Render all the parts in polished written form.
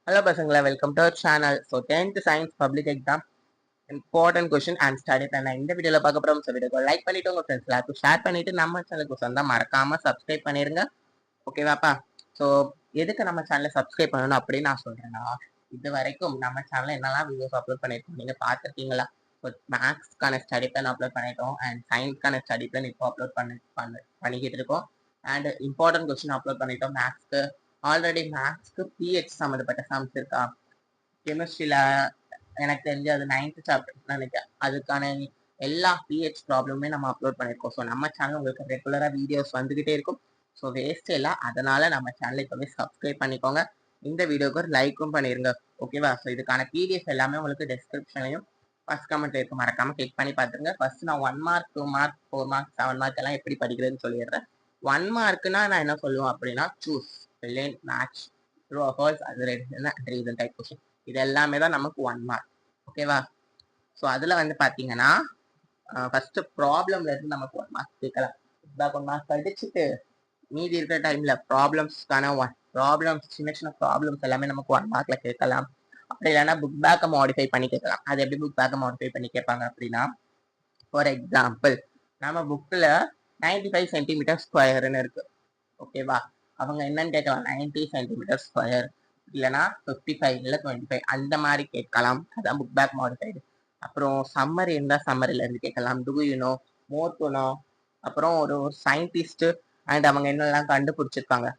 Hello பசங்களா, welcome to our channel. So 10th science public exam important question and study plan இந்த வீடியோவில் பார்க்க போகிறோம். ஸோ வீடியோ லைக் பண்ணிட்டு உங்கள் ஃப்ரெண்ட்ஸ் எல்லாருக்கும் ஷேர் பண்ணிட்டு நம்ம சேனலுக்கு சொந்தா மறக்காம சப்ஸ்கிரைப் பண்ணிருங்க. ஓகேவாப்பா? ஸோ எதுக்கு நம்ம சேனலை சப்ஸ்கிரைப் பண்ணணும் அப்படின்னு நான் சொல்றேன்னா, இது வரைக்கும் நம்ம சேனலில் என்னெல்லாம் வீடியோஸ் அப்லோட் பண்ணியிருக்கோம் நீங்கள் பார்த்துருக்கீங்களா? ஸோ மேக்ஸ்க்கான ஸ்டடி பிளான் அப்லோட் பண்ணிட்டோம் அண்ட் சயின்ஸ்க்கான ஸ்டடி பிளான் இப்போ அப்லோட் பண்ணிக்கிட்டு இருக்கோம். அண்ட் இம்பார்ட்டன்ட் கொஸ்டின் அப்லோட் பண்ணிட்டோம். மேக்ஸ்க்கு ஆல்ரெடி மேக்ஸ்க்கு பிஹெச் சம்மந்தப்பட்ட சம்ஸ் இருக்கா, கெமிஸ்ட்ரியில எனக்கு தெரிஞ்சு அது 9th சாப்டர் நினைக்கிறேன், அதுக்கான எல்லா பிஹெச் ப்ராப்ளமே நம்ம அப்லோட் பண்ணியிருக்கோம். ஸோ நம்ம சேனல் உங்களுக்கு ரெகுலராக வீடியோஸ் வந்துகிட்டே இருக்கும். ஸோ வேஸ்ட் இல்லை, அதனால நம்ம சேனலை இப்போவே சப்ஸ்கிரைப் பண்ணிக்கோங்க. இந்த வீடியோக்கு ஒரு லைக்கும் பண்ணிருங்க. ஓகேவா? ஸோ இதுக்கான பிடிஎஃப் எல்லாமே உங்களுக்கு டெஸ்கிரிப்ஷன்லையும் ஃபர்ஸ்ட் கமெண்ட் இருக்கு, மறக்காம கிளிக் பண்ணி பார்த்துருங்க. ஃபர்ஸ்ட் நான் 1 மார்க் 2 மார்க் 4 மார்க் 7 மார்க் எல்லாம் எப்படி படிக்கிறதுன்னு சொல்லிடுறேன். 1 மார்க்னா நான் என்ன சொல்லுவேன் அப்படின்னா, சூஸ், ரிலேன், மேட்ச், ட்ரூ ஆர் ஃபால்ஸ், அது ரீசன் டைப் கொஸ்டின். இது எல்லாமே தான் நமக்கு 1 மார்க். ஓகேவா? ஸோ அதில் வந்து பார்த்தீங்கன்னா ஃபர்ஸ்ட் ப்ராப்ளம்ல இருந்து நமக்கு 1 மார்க் கேட்கலாம். 1 மார்க் படிச்சுட்டு மீதி இருக்கிற டைம்ல ப்ராப்ளம்ஸ்க்கான ப்ராப்ளம்ஸ், சின்ன சின்ன ப்ராப்ளம்ஸ் எல்லாமே நமக்கு 1 மார்க்ல கேட்கலாம். அப்படி இல்லைன்னா புக் பேக்கை மாடிஃபை பண்ணி கேட்கலாம். அது எப்படி புக் பேக்கை மாடிஃபை பண்ணி கேட்பாங்க அப்படின்னா, ஃபார் எக்ஸாம்பிள் நம்ம புக்கில் 95 சென்டிமீட்டர் ஸ்கொயர்னு இருக்கு. ஓகேவா? அவங்க என்னன்னு கேட்கலாம், 90 சென்டிமீட்டர் ஸ்கொயர் இல்லைன்னா 55 இல்லை 25 அந்த மாதிரி கேட்கலாம். அதான் புக் பேக் மாடிஃபைடு. அப்புறம் சம்மரி இருந்தால் சம்மரில இருந்து கேட்கலாம். Do you know, more to know, அப்புறம் ஒரு சயின்டிஸ்ட் அண்ட் அவங்க என்னெல்லாம் கண்டுபிடிச்சிருக்காங்க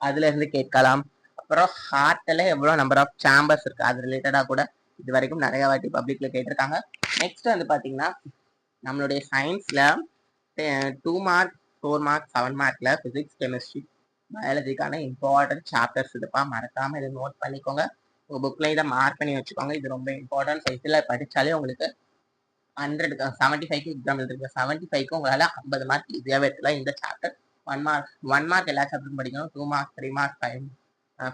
அதுல இருந்து கேட்கலாம். அப்புறம் ஹார்ட்ல எவ்வளவு நம்பர் ஆஃப் சாம்பர்ஸ் இருக்கு அது ரிலேட்டடா கூட இது வரைக்கும் நிறைய வாட்டி பப்ளிக்ல கேட்டிருக்காங்க. நெக்ஸ்ட் வந்து பாத்தீங்கன்னா, நம்மளுடைய சயின்ஸ்ல 2 மார்க் 4 மார்க் 7 மார்க்ல பிசிக்ஸ், கெமிஸ்ட்ரி, பயாலஜிக்கான இம்பார்ட்டன்ட் சாப்டர்ஸ் இதுப்பா. மறக்காம இதை நோட் பண்ணிக்கோங்க. உங்க புக்ல இதை மார்க் பண்ணி வச்சுக்கோங்க. இது ரொம்ப இம்பார்ட்டன்ட். இதுல படிச்சாலே உங்களுக்கு 75க்கு எக்ஸாம் எழுதிருக்கு. 75க்கு உங்களால 50 மார்க் ஈஸியாவே எடுக்கலாம். இந்த சாப்டர் 1 மார்க் எல்லா சாப்டரும் படிக்கணும். 2 mark 3 mark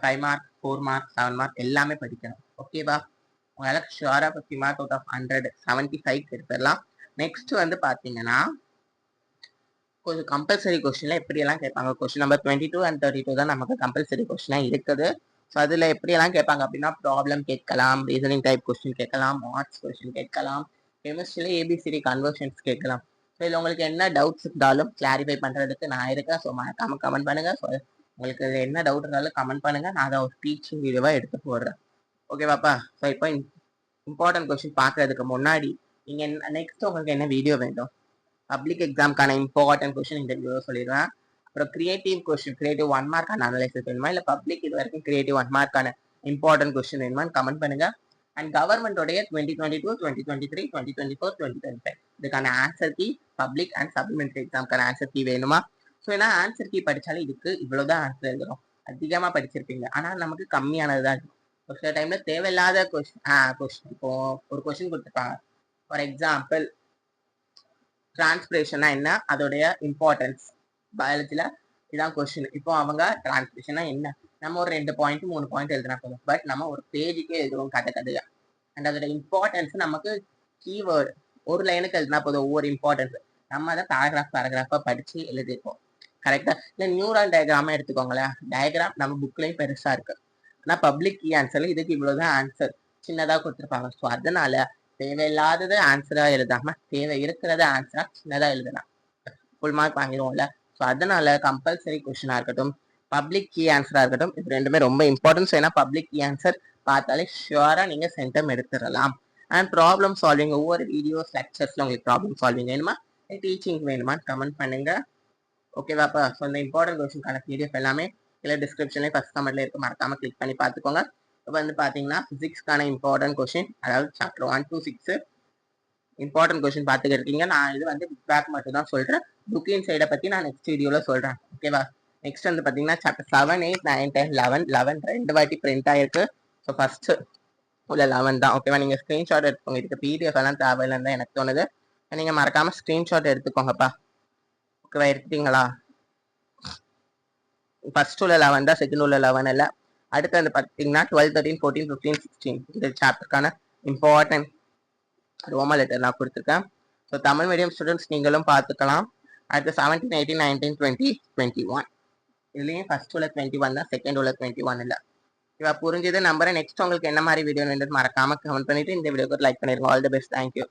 5 mark 4 mark 7 mark எல்லாமே படிக்கணும். ஓகேவா? உங்களால ஷுவரா 50 மார்க் அவுட் ஆஃப் 100 75க்கு எடுத்துடலாம். நெக்ஸ்ட் வந்து பாத்தீங்கன்னா, கொஞ்சம் கம்பல்சரி கொஸ்டின்ல எப்படியெல்லாம் கேட்பாங்க. கொஸ்டின் நம்பர் 22 அண்ட் 32 தான் நமக்கு கம்பல்சரி கொஸ்டினா இருக்குது. ஸோ அதுல எப்படியெல்லாம் கேட்பாங்க அப்படின்னா, ப்ராப்ளம் கேட்கலாம், ரீசனிங் டைப் கொஸ்டின் கேட்கலாம், மார்க்ஸ் கொஸ்டின் கேட்கலாம், கெமிஸ்ட்ரியில ஏபிசிடி கன்வர்ஷன்ஸ் கேட்கலாம். ஸோ இதில் உங்களுக்கு என்ன டவுட்ஸ் இருந்தாலும் கிளாரிஃபை பண்றதுக்கு நான் இருக்கேன். ஸோ மறக்காம கமெண்ட் பண்ணுங்க. ஸோ உங்களுக்கு என்ன டவுட் இருந்தாலும் கமெண்ட் பண்ணுங்க, நான் அதை ஒரு டீச்சிங் வீடியோவா எடுத்து போடுறேன். ஓகேவாப்பா? ஸோ இப்போ இம்பார்ட்டன்ட் கொஸ்டின் பார்க்கறதுக்கு முன்னாடி நீங்க நெக்ஸ்ட் உங்களுக்கு என்ன வீடியோ வேண்டும், பப்ளிக் எக்ஸாம்க்கான இம்பார்ட்டன்ட் கொஸ்டின் இந்த வீடியோ சொல்லிடுவேன். அப்புறம் கிரியேட்டிவ் கொஸ்டின், கிரியேட்டிவ் 1 மார்க்கான அனலைசிஸ் வேணுமா, இல்லை பப்ளிக் இது வரைக்கும் கிரியேட்டிவ் 1 மார்க்கான இம்பார்ட்டன்ட் கொஸ்டின் வேணுமான்னு கமெண்ட் பண்ணுங்க. அண்ட் கவர்மெண்டோடைய 2022, 2023, 2024, 2025 இதுக்கான answer key, public and supplementary எக்ஸாம்க்கான ஆன்சர் கீ வேணுமா? ஸோ ஏன்னா ஆன்சர் கீ படிச்சாலும் இதுக்கு இவ்வளவுதான் ஆன்சர் எழுதுறோம். அதிகமா படிச்சிருப்பீங்க, ஆனா நமக்கு கம்மியானது தான் இருக்கும். ஒரு சில டைம்ல தேவையில்லாத கொஸ்டின் இப்போ ஒரு கொஸ்டின் கொடுத்துருப்பாங்க. ஃபார் எக்ஸாம்பிள், டிரான்ஸ்பிரேஷனா என்ன, அதோடைய இம்பார்ட்டன்ஸ் பயாலஜில இதான் கொஸ்டின். இப்போ அவங்க டிரான்ஸ்பிரேஷனா என்ன, நம்ம ஒரு 2 பாயிண்ட் 3 பாயிண்ட் எழுதுனா போதும். பட் நம்ம ஒரு பேஜுக்கே எழுதுவோம் கதையா. அண்ட் அதோட இம்பார்ட்டன்ஸ் நமக்கு கீவேர்டு ஒரு லைனுக்கு எழுதுனா போதும். ஒவ்வொரு இம்பார்ட்டன்ஸ் நம்ம அதை பேராகிராஃபா படிச்சு எழுதிருப்போம். கரெக்டா? இல்லை நியூரல் டயக்ராமா எடுத்துக்கோங்களேன். டயக்ராம் நம்ம புக்லயும் பெருசா இருக்கு, ஆனா பப்ளிக் கீ ஆன்சர்ல இதுக்கு இவ்வளவுதான் ஆன்சர் சின்னதா கொடுத்துருப்பாங்க. ஸோ அதனால தேவையில்லாதது ஆன்சரா எழுதாம தேவை இருக்கிறத ஆன்சரா சின்னதா எழுதலாம். ஃபுல் மார்க் வாங்கிடுவோம்ல. ஸோ அதனால கம்பல்சரி கொஸ்டினா இருக்கட்டும், பப்ளிக் கீ ஆன்சரா இருக்கட்டும், இது ரெண்டுமே ரொம்ப இம்பார்ட்டன்ஸ். ஏன்னா பப்ளிக் கீ ஆன்சர் பார்த்தாலே ஷுவரா நீங்க சென்டம் எடுத்துடலாம். அண்ட் ப்ராப்ளம் சால்விங், ஒவ்வொரு வீடியோஸ் லெக்சர்ஸ்ல உங்களுக்கு ப்ராப்ளம் சால்விங் வேணுமா, டீச்சிங் வேணுமா கமெண்ட் பண்ணுங்க. ஓகேவாப்பா? ஸோ இந்த இம்பார்ட்டன்ட் கொஸ்டின்கான பிடிஎஃப் எல்லாமே கீழே டிஸ்கிரிப்ஷன்லேயே ஃபர்ஸ்ட் கமெண்ட்ல இருக்கு, மறக்காம கிளிக் பண்ணி பார்த்துக்கோங்க. இப்போ வந்து பார்த்தீங்கன்னா, ஃபிசிக்ஸ்க்கான இம்பார்ட்டன்ட் கொஸ்டின், அதாவது சாப்டர் 1 to 6 இம்பார்ட்டன்ட் கொஸ்டின் பார்த்துக்கிட்டு இருக்கீங்க. நான் இது வந்து புக் பேக் மட்டும் தான் சொல்றேன். புக்கின் சைடை பற்றி நான் நெக்ஸ்ட் வீடியோவில் சொல்றேன். ஓகேவா? நெக்ஸ்ட் வந்து பார்த்தீங்கன்னா, சாப்டர் 7, 8, 9, 10, 11 ரெண்டு வாட்டி பிரிண்ட் ஆயிருக்கு. ஸோ ஃபர்ஸ்ட் உள்ள 11 தான். ஓகேவா? நீங்கள் ஸ்க்ரீன்ஷாட் எடுத்துக்கோங்க. இதுக்கு பிடிஎஃப் எல்லாம் தேவையில்லைன்னு தான் எனக்கு தோணுது. நீங்கள் மறக்காம ஸ்க்ரீன்ஷாட் எடுத்துக்கோங்கப்பா. ஓகேவா? எடுத்துட்டீங்களா? ஃபர்ஸ்ட் உள்ள 11 தான், செகண்ட் உள்ள 11 இல்லை. அடுத்து வந்து பார்த்தீங்கன்னா 12, 13, 14, 15, 16 இந்த சாப்டருக்கான இம்பார்ட்டன்ட் ரோமா லெட்டர் நான் கொடுத்துருக்கேன். ஸோ தமிழ் மீடியம் ஸ்டூடெண்ட்ஸ் நீங்களும் பார்த்துக்கலாம். அடுத்து 17, 18, 19, 20, 21 இதுலேயும் ஃபர்ஸ்ட் உள்ள 21 தான், செகண்ட் உள்ள 21 இல்லை. புரிஞ்சது நம்புறேன். நெக்ஸ்ட் உங்களுக்கு என்ன மாதிரி வீடியோ வேணும்னு மறக்காம கமெண்ட் பண்ணிட்டு இந்த வீடியோக்கு லைக் பண்ணிருங்க. All the best. தேங்க்யூ.